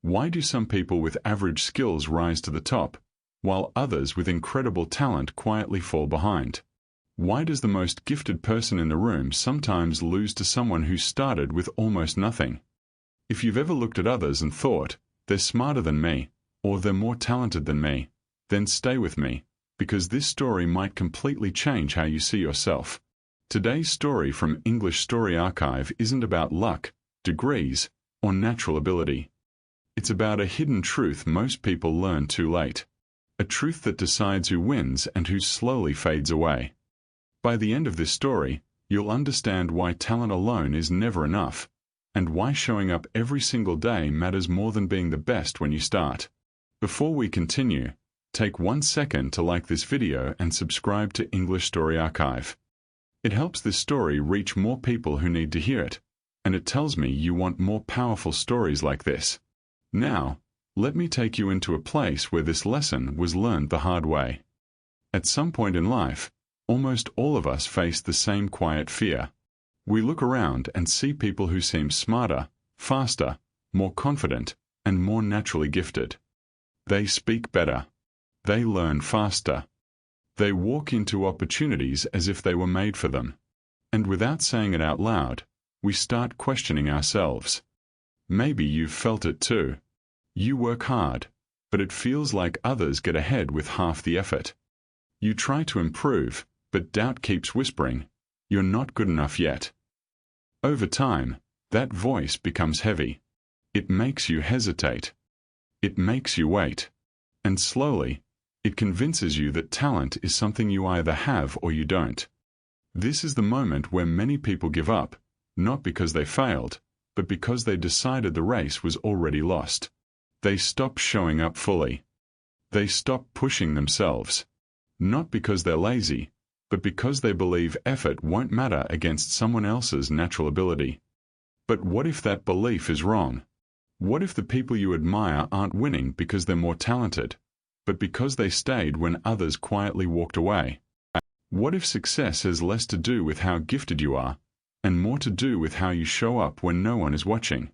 Why do some people with average skills rise to the top, while others with incredible talent quietly fall behind? Why does the most gifted person in the room sometimes lose to someone who started with almost nothing? If you've ever looked at others and thought, they're smarter than me, or they're more talented than me, then stay with me, because this story might completely change how you see yourself. Today's story from English Story Archive isn't about luck, degrees, or natural ability. It's about a hidden truth most people learn too late. A truth that decides who wins and who slowly fades away. By the end of this story, you'll understand why talent alone is never enough, and why showing up every single day matters more than being the best when you start. Before we continue, take 1 second to like this video and subscribe to English Story Archive. It helps this story reach more people who need to hear it, and it tells me you want more powerful stories like this. Now, let me take you into a place where this lesson was learned the hard way. At some point in life, almost all of us face the same quiet fear. We look around and see people who seem smarter, faster, more confident, and more naturally gifted. They speak better. They learn faster. They walk into opportunities as if they were made for them. And without saying it out loud, we start questioning ourselves. Maybe you've felt it too. You work hard, but it feels like others get ahead with half the effort. You try to improve, but doubt keeps whispering, "You're not good enough yet." Over time, that voice becomes heavy. It makes you hesitate. It makes you wait. And slowly, it convinces you that talent is something you either have or you don't. This is the moment where many people give up, not because they failed, but because they decided the race was already lost. They stop showing up fully. They stop pushing themselves. Not because they're lazy, but because they believe effort won't matter against someone else's natural ability. But what if that belief is wrong? What if the people you admire aren't winning because they're more talented, but because they stayed when others quietly walked away? What if success has less to do with how gifted you are, and more to do with how you show up when no one is watching?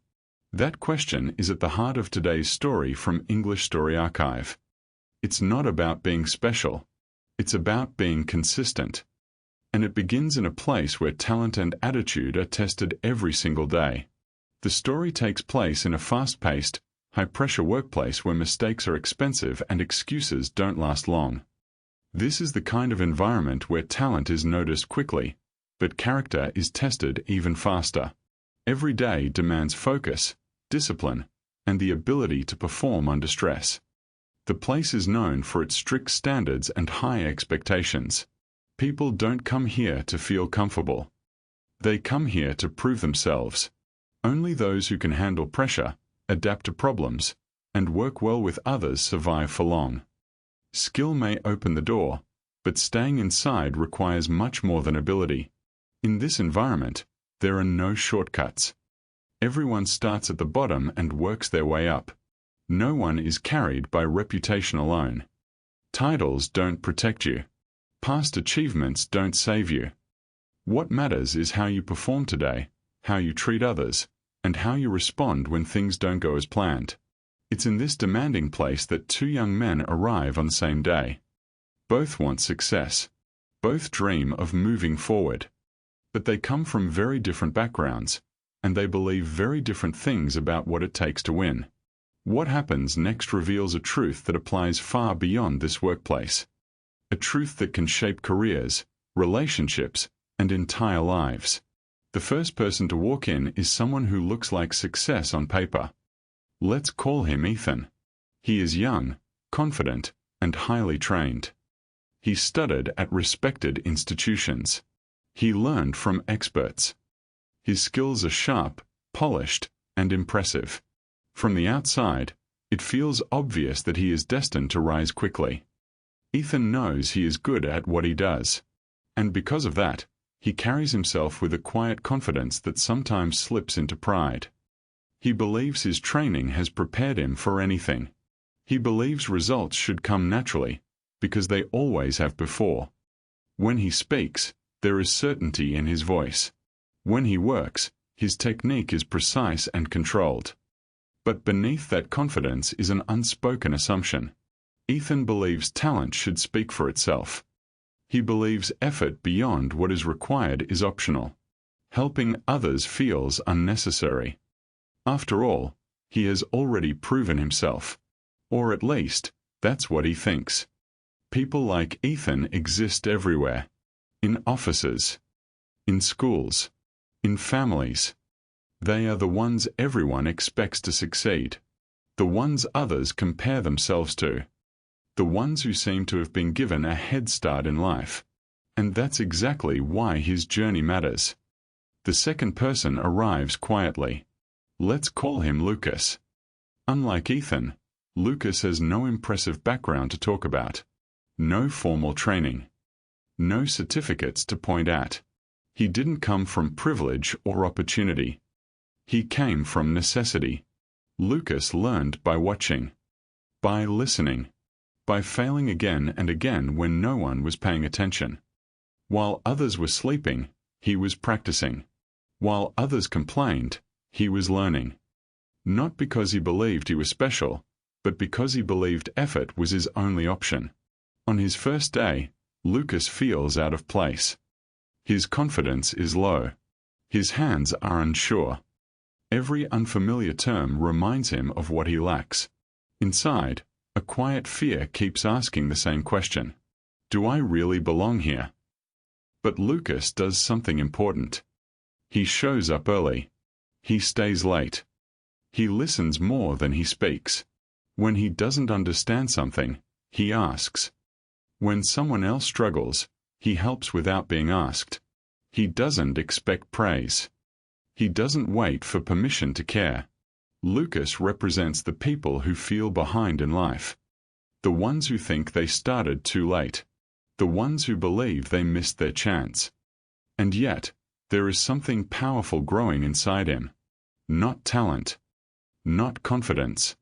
That question is at the heart of today's story from English Story Archive. It's not about being special. It's about being consistent. And it begins in a place where talent and attitude are tested every single day. The story takes place in a fast-paced, high-pressure workplace where mistakes are expensive and excuses don't last long. This is the kind of environment where talent is noticed quickly, but character is tested even faster. Every day demands focus, discipline, and the ability to perform under stress. The place is known for its strict standards and high expectations. People don't come here to feel comfortable. They come here to prove themselves. Only those who can handle pressure, adapt to problems, and work well with others survive for long. Skill may open the door, but staying inside requires much more than ability. In this environment, there are no shortcuts. Everyone starts at the bottom and works their way up. No one is carried by reputation alone. Titles don't protect you. Past achievements don't save you. What matters is how you perform today, how you treat others, and how you respond when things don't go as planned. It's in this demanding place that two young men arrive on the same day. Both want success. Both dream of moving forward. But they come from very different backgrounds, and they believe very different things about what it takes to win. What happens next reveals a truth that applies far beyond this workplace. A truth that can shape careers, relationships, and entire lives. The first person to walk in is someone who looks like success on paper. Let's call him Ethan. He is young, confident, and highly trained. He studied at respected institutions. He learned from experts. His skills are sharp, polished, and impressive. From the outside, it feels obvious that he is destined to rise quickly. Ethan knows he is good at what he does. And because of that, he carries himself with a quiet confidence that sometimes slips into pride. He believes his training has prepared him for anything. He believes results should come naturally, because they always have before. When he speaks, there is certainty in his voice. When he works, his technique is precise and controlled. But beneath that confidence is an unspoken assumption. Ethan believes talent should speak for itself. He believes effort beyond what is required is optional. Helping others feels unnecessary. After all, he has already proven himself. Or at least, that's what he thinks. People like Ethan exist everywhere. In offices, in schools, in families. They are the ones everyone expects to succeed. The ones others compare themselves to. The ones who seem to have been given a head start in life. And that's exactly why his journey matters. The second person arrives quietly. Let's call him Lucas. Unlike Ethan, Lucas has no impressive background to talk about. No formal training. No certificates to point at. He didn't come from privilege or opportunity. He came from necessity. Lucas learned by watching. By listening. By failing again and again when no one was paying attention. While others were sleeping, he was practicing. While others complained, he was learning. Not because he believed he was special, but because he believed effort was his only option. On his first day, Lucas feels out of place. His confidence is low. His hands are unsure. Every unfamiliar term reminds him of what he lacks. Inside, a quiet fear keeps asking the same question. Do I really belong here? But Lucas does something important. He shows up early. He stays late. He listens more than he speaks. When he doesn't understand something, he asks. When someone else struggles, he helps without being asked. He doesn't expect praise. He doesn't wait for permission to care. Lucas represents the people who feel behind in life. The ones who think they started too late. The ones who believe they missed their chance. And yet, there is something powerful growing inside him. Not talent. Not confidence.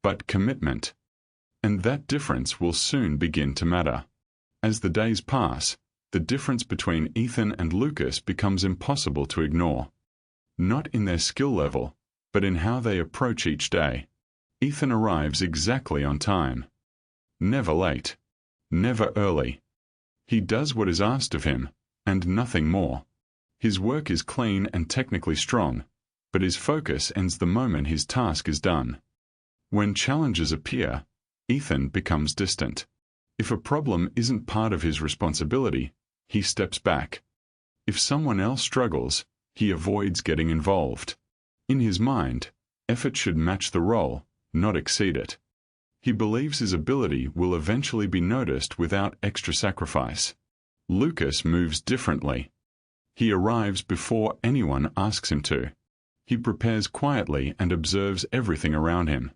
But commitment. And that difference will soon begin to matter. As the days pass, the difference between Ethan and Lucas becomes impossible to ignore. Not in their skill level, but in how they approach each day. Ethan arrives exactly on time. Never late. Never early. He does what is asked of him, and nothing more. His work is clean and technically strong, but his focus ends the moment his task is done. When challenges appear, Ethan becomes distant. If a problem isn't part of his responsibility, he steps back. If someone else struggles, he avoids getting involved. In his mind, effort should match the role, not exceed it. He believes his ability will eventually be noticed without extra sacrifice. Lucas moves differently. He arrives before anyone asks him to. He prepares quietly and observes everything around him.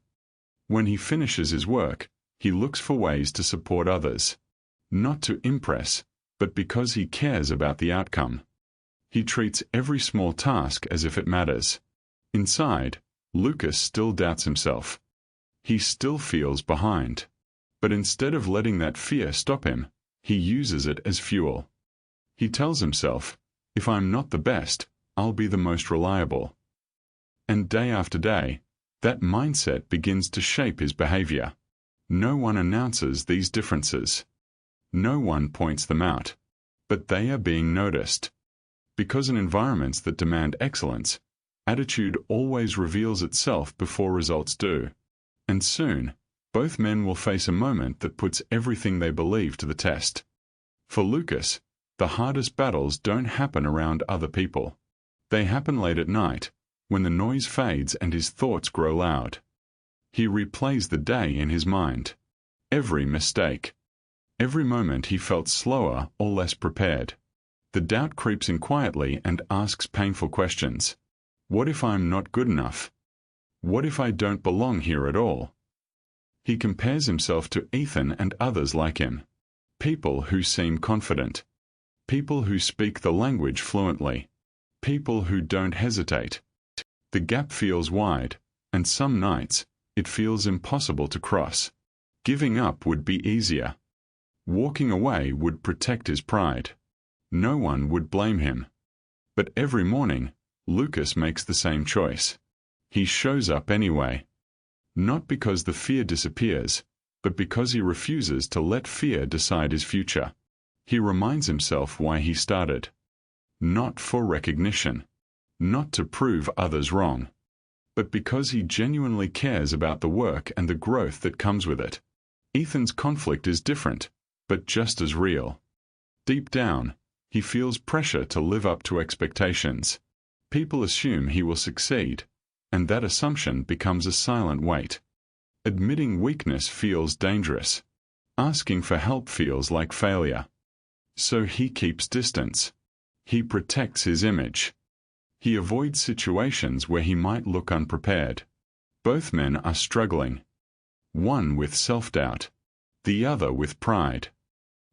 When he finishes his work, he looks for ways to support others. Not to impress, but because he cares about the outcome. He treats every small task as if it matters. Inside, Lucas still doubts himself. He still feels behind. But instead of letting that fear stop him, he uses it as fuel. He tells himself, if I'm not the best, I'll be the most reliable. And day after day, that mindset begins to shape his behavior. No one announces these differences. No one points them out. But they are being noticed. Because in environments that demand excellence, attitude always reveals itself before results do. And soon, both men will face a moment that puts everything they believe to the test. For Lucas, the hardest battles don't happen around other people. They happen late at night, when the noise fades and his thoughts grow loud. He replays the day in his mind. Every mistake. Every moment he felt slower or less prepared. The doubt creeps in quietly and asks painful questions. What if I'm not good enough? What if I don't belong here at all? He compares himself to Ethan and others like him. People who seem confident. People who speak the language fluently. People who don't hesitate. The gap feels wide, and some nights, it feels impossible to cross. Giving up would be easier. Walking away would protect his pride. No one would blame him. But every morning, Lucas makes the same choice. He shows up anyway. Not because the fear disappears, but because he refuses to let fear decide his future. He reminds himself why he started. Not for recognition. Not to prove others wrong. But because he genuinely cares about the work and the growth that comes with it. Ethan's conflict is different, but just as real. Deep down, he feels pressure to live up to expectations. People assume he will succeed, and that assumption becomes a silent weight. Admitting weakness feels dangerous. Asking for help feels like failure. So he keeps distance. He protects his image. He avoids situations where he might look unprepared. Both men are struggling. One with self-doubt, the other with pride.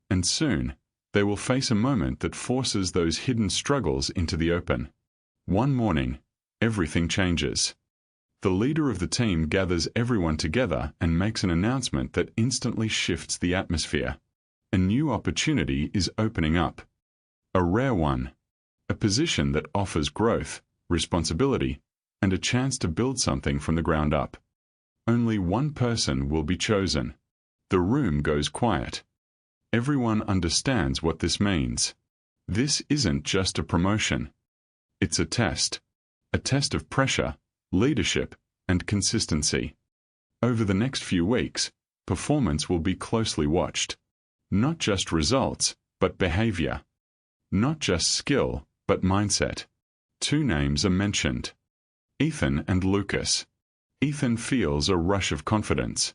And soon, they will face a moment that forces those hidden struggles into the open. One morning, everything changes. The leader of the team gathers everyone together and makes an announcement that instantly shifts the atmosphere. A new opportunity is opening up. A rare one. A position that offers growth, responsibility, and a chance to build something from the ground up. Only one person will be chosen. The room goes quiet. Everyone understands what this means. This isn't just a promotion. It's a test. A test of pressure, leadership, and consistency. Over the next few weeks, performance will be closely watched. Not just results, but behavior. Not just skill, but mindset. Two names are mentioned. Ethan and Lucas. Ethan feels a rush of confidence.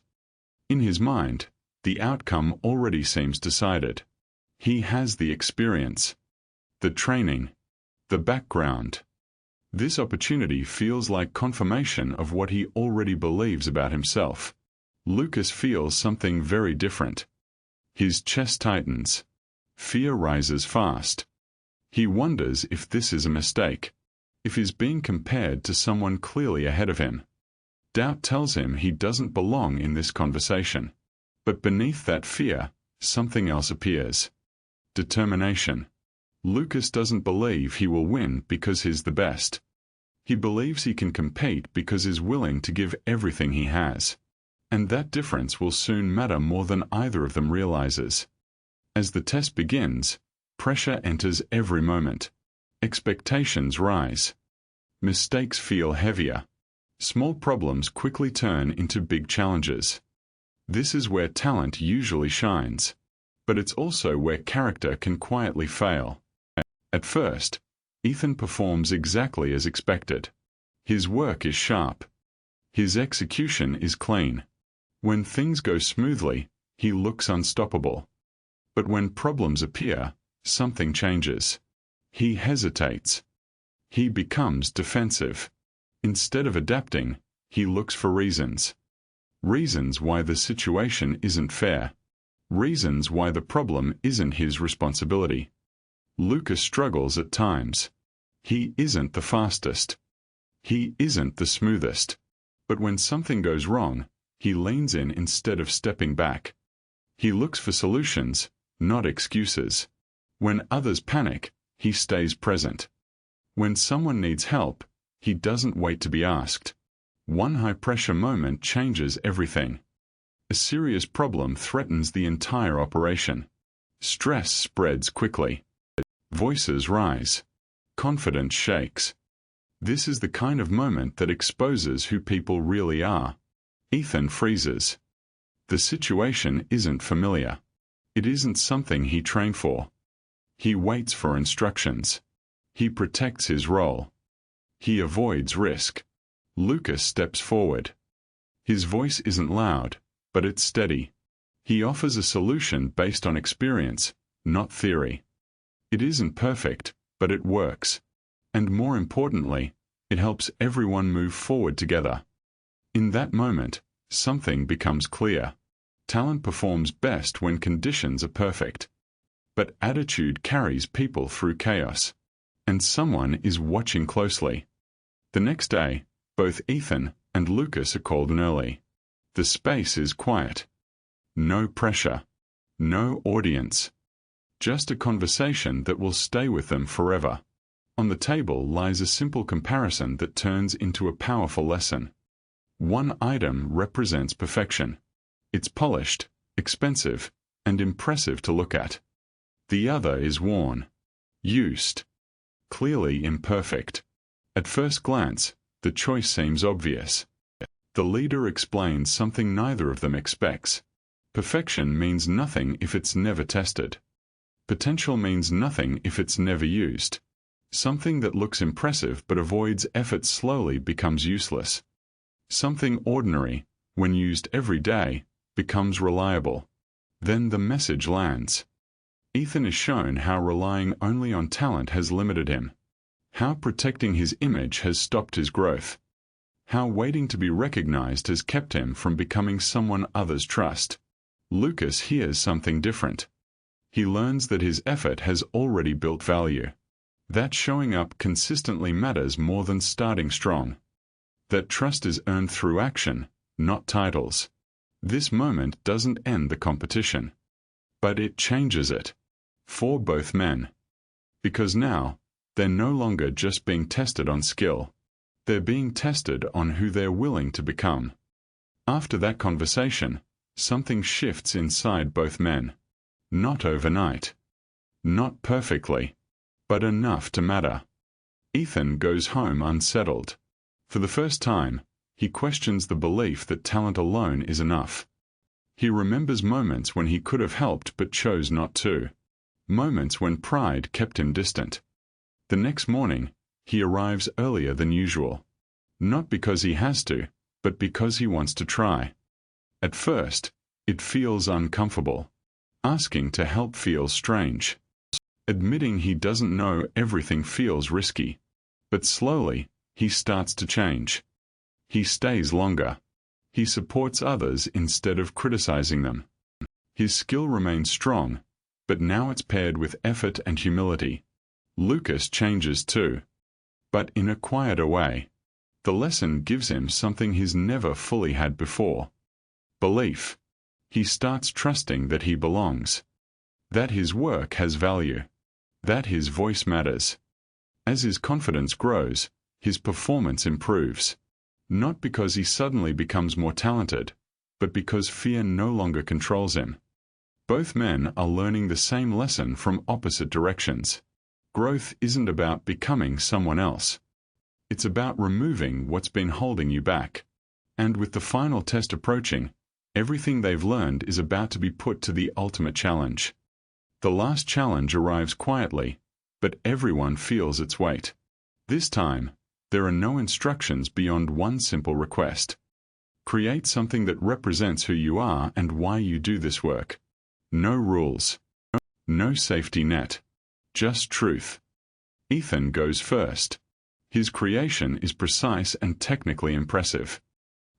In his mind, the outcome already seems decided. He has the experience, the training, the background. This opportunity feels like confirmation of what he already believes about himself. Lucas feels something very different. His chest tightens. Fear rises fast. He wonders if this is a mistake, if he's being compared to someone clearly ahead of him. Doubt tells him he doesn't belong in this conversation. But beneath that fear, something else appears. Determination. Lucas doesn't believe he will win because he's the best. He believes he can compete because he's willing to give everything he has. And that difference will soon matter more than either of them realizes. As the test begins, pressure enters every moment. Expectations rise. Mistakes feel heavier. Small problems quickly turn into big challenges. This is where talent usually shines. But it's also where character can quietly fail. At first, Ethan performs exactly as expected. His work is sharp. His execution is clean. When things go smoothly, he looks unstoppable. But when problems appear, something changes. He hesitates. He becomes defensive. Instead of adapting, he looks for reasons. Reasons why the situation isn't fair. Reasons why the problem isn't his responsibility. Lucas struggles at times. He isn't the fastest. He isn't the smoothest. But when something goes wrong, he leans in instead of stepping back. He looks for solutions, not excuses. When others panic, he stays present. When someone needs help, he doesn't wait to be asked. One high-pressure moment changes everything. A serious problem threatens the entire operation. Stress spreads quickly. Voices rise. Confidence shakes. This is the kind of moment that exposes who people really are. Ethan freezes. The situation isn't familiar. It isn't something he trained for. He waits for instructions. He protects his role. He avoids risk. Lucas steps forward. His voice isn't loud, but it's steady. He offers a solution based on experience, not theory. It isn't perfect, but it works. And more importantly, it helps everyone move forward together. In that moment, something becomes clear. Talent performs best when conditions are perfect. But attitude carries people through chaos. And someone is watching closely. The next day, both Ethan and Lucas are called in early. The space is quiet. No pressure. No audience. Just a conversation that will stay with them forever. On the table lies a simple comparison that turns into a powerful lesson. One item represents perfection. It's polished, expensive, and impressive to look at. The other is worn, used, clearly imperfect. At first glance, the choice seems obvious. The leader explains something neither of them expects. Perfection means nothing if it's never tested. Potential means nothing if it's never used. Something that looks impressive but avoids effort slowly becomes useless. Something ordinary, when used every day, becomes reliable. Then the message lands. Ethan is shown how relying only on talent has limited him. How protecting his image has stopped his growth. How waiting to be recognized has kept him from becoming someone others trust. Lucas hears something different. He learns that his effort has already built value. That showing up consistently matters more than starting strong. That trust is earned through action, not titles. This moment doesn't end the competition. But it changes it. For both men. Because now, they're no longer just being tested on skill. They're being tested on who they're willing to become. After that conversation, something shifts inside both men. Not overnight. Not perfectly. But enough to matter. Ethan goes home unsettled. For the first time, he questions the belief that talent alone is enough. He remembers moments when he could have helped but chose not to. Moments when pride kept him distant. The next morning, he arrives earlier than usual. Not because he has to, but because he wants to try. At first, it feels uncomfortable. Asking to help feels strange. Admitting he doesn't know everything feels risky. But slowly, he starts to change. He stays longer. He supports others instead of criticizing them. His skill remains strong, but now it's paired with effort and humility. Lucas changes too. But in a quieter way. The lesson gives him something he's never fully had before. Belief. He starts trusting that he belongs. That his work has value. That his voice matters. As his confidence grows, his performance improves. Not because he suddenly becomes more talented, but because fear no longer controls him. Both men are learning the same lesson from opposite directions. Growth isn't about becoming someone else. It's about removing what's been holding you back. And with the final test approaching, everything they've learned is about to be put to the ultimate challenge. The last challenge arrives quietly, but everyone feels its weight. This time, there are no instructions beyond one simple request. Create something that represents who you are and why you do this work. No rules. No safety net. Just truth. Ethan goes first. His creation is precise and technically impressive.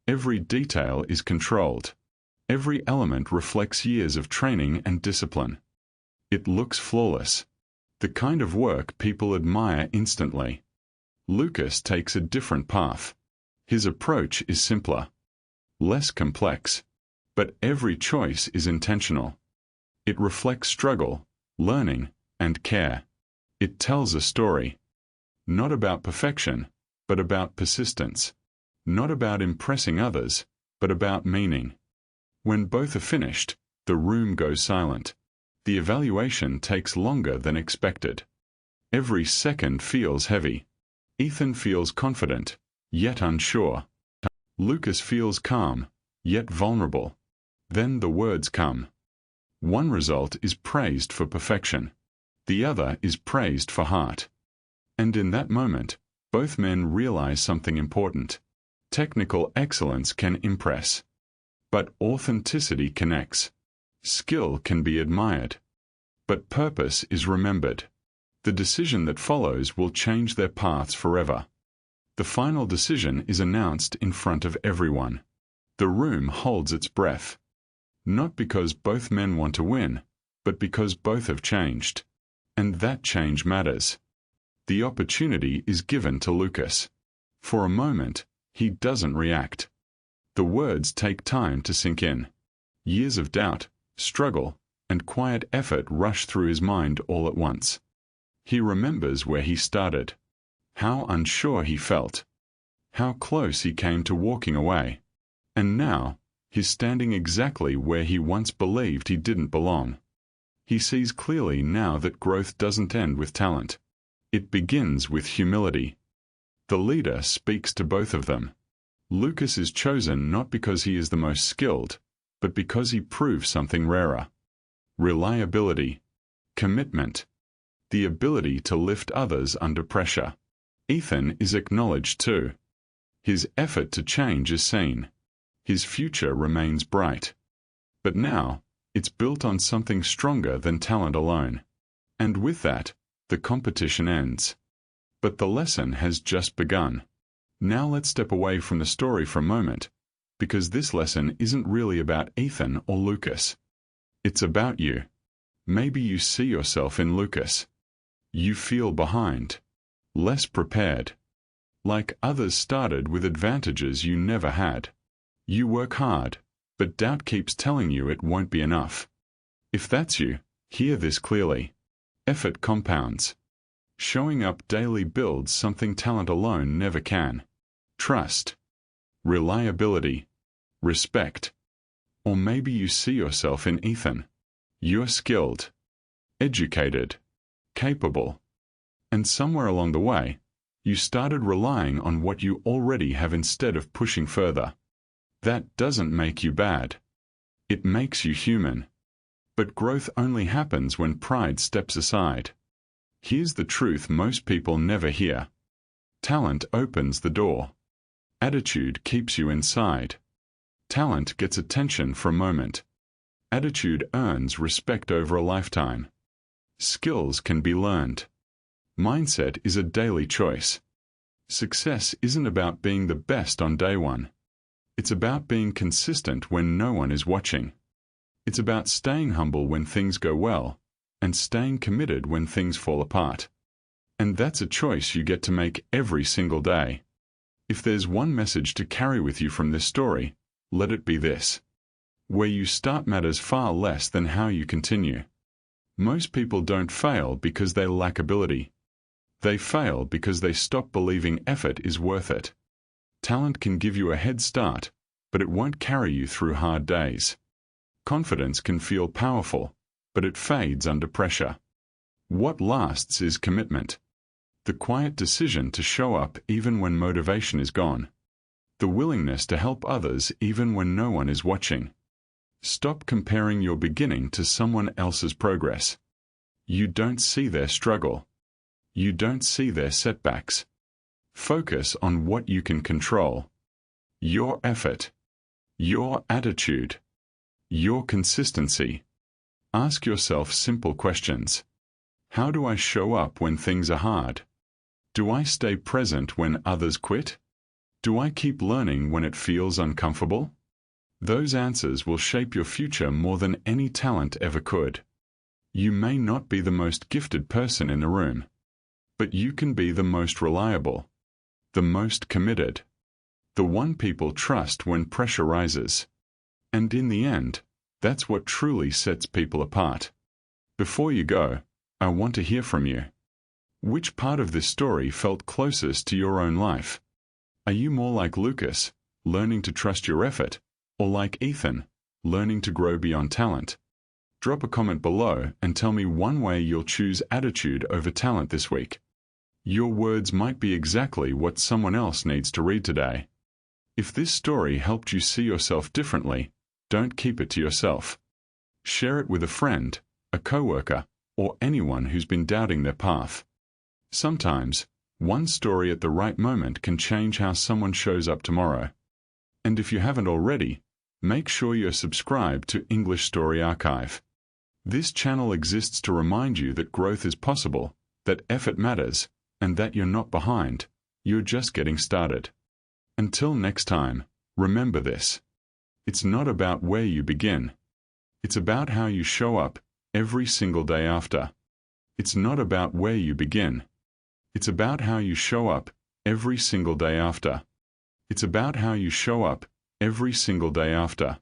Every detail is controlled. Every element reflects years of training and discipline. It looks flawless. The kind of work people admire instantly. Lucas takes a different path. His approach is simpler. Less complex. But every choice is intentional. It reflects struggle, learning, and care. It tells a story. Not about perfection, but about persistence. Not about impressing others, but about meaning. When both are finished, the room goes silent. The evaluation takes longer than expected. Every second feels heavy. Ethan feels confident, yet unsure. Lucas feels calm, yet vulnerable. Then the words come. One result is praised for perfection. The other is praised for heart. And in that moment, both men realize something important. Technical excellence can impress. But authenticity connects. Skill can be admired. But purpose is remembered. The decision that follows will change their paths forever. The final decision is announced in front of everyone. The room holds its breath. Not because both men want to win, but because both have changed. And that change matters. The opportunity is given to Lucas. For a moment, he doesn't react. The words take time to sink in. Years of doubt, struggle, and quiet effort rush through his mind all at once. He remembers where he started. How unsure he felt. how close he came to walking away. And now, he's standing exactly where he once believed he didn't belong. He sees clearly now that growth doesn't end with talent. It begins with humility. The leader speaks to both of them. Lucas is chosen not because he is the most skilled, but because he proves something rarer. Reliability, commitment, the ability to lift others under pressure. Ethan is acknowledged too. His effort to change is seen. His future remains bright. But now, it's built on something stronger than talent alone. And with that, the competition ends. But the lesson has just begun. Now let's step away from the story for a moment, because this lesson isn't really about Ethan or Lucas. It's about you. Maybe you see yourself in Lucas. You feel behind, less prepared. Like others started with advantages you never had. You work hard, but doubt keeps telling you it won't be enough. If that's you, hear this clearly. Effort compounds. Showing up daily builds something talent alone never can. Trust, reliability, respect. Or maybe you see yourself in Ethan. You're skilled, educated, capable. And somewhere along the way, you started relying on what you already have instead of pushing further. That doesn't make you bad. It makes you human. But growth only happens when pride steps aside. Here's the truth most people never hear. Talent opens the door. Attitude keeps you inside. Talent gets attention for a moment. Attitude earns respect over a lifetime. Skills can be learned. Mindset is a daily choice. Success isn't about being the best on day one. It's about being consistent when no one is watching. It's about staying humble when things go well, and staying committed when things fall apart. And that's a choice you get to make every single day. If there's one message to carry with you from this story, let it be this. Where you start matters far less than how you continue. Most people don't fail because they lack ability. They fail because they stop believing effort is worth it. Talent can give you a head start, but it won't carry you through hard days. Confidence can feel powerful, but it fades under pressure. What lasts is commitment. The quiet decision to show up even when motivation is gone. The willingness to help others even when no one is watching. Stop comparing your beginning to someone else's progress. You don't see their struggle. You don't see their setbacks. Focus on what you can control. Your effort. Your attitude. Your consistency. Ask yourself simple questions. How do I show up when things are hard? Do I stay present when others quit? Do I keep learning when it feels uncomfortable? Those answers will shape your future more than any talent ever could. You may not be the most gifted person in the room, but you can be the most reliable, the most committed, the one people trust when pressure rises. And in the end, that's what truly sets people apart. Before you go, I want to hear from you. Which part of this story felt closest to your own life? Are you more like Lucas, learning to trust your effort, or like Ethan, learning to grow beyond talent? Drop a comment below and tell me one way you'll choose attitude over talent this week. Your words might be exactly what someone else needs to read today. If this story helped you see yourself differently, don't keep it to yourself. Share it with a friend, a coworker, or anyone who's been doubting their path. Sometimes, one story at the right moment can change how someone shows up tomorrow. And if you haven't already, make sure you're subscribed to English Story Archive. This channel exists to remind you that growth is possible, that effort matters, and that you're not behind, you're just getting started. Until next time, remember this. It's not about where you begin. It's about how you show up every single day after. It's not about where you begin. It's about how you show up every single day after. It's about how you show up every single day after.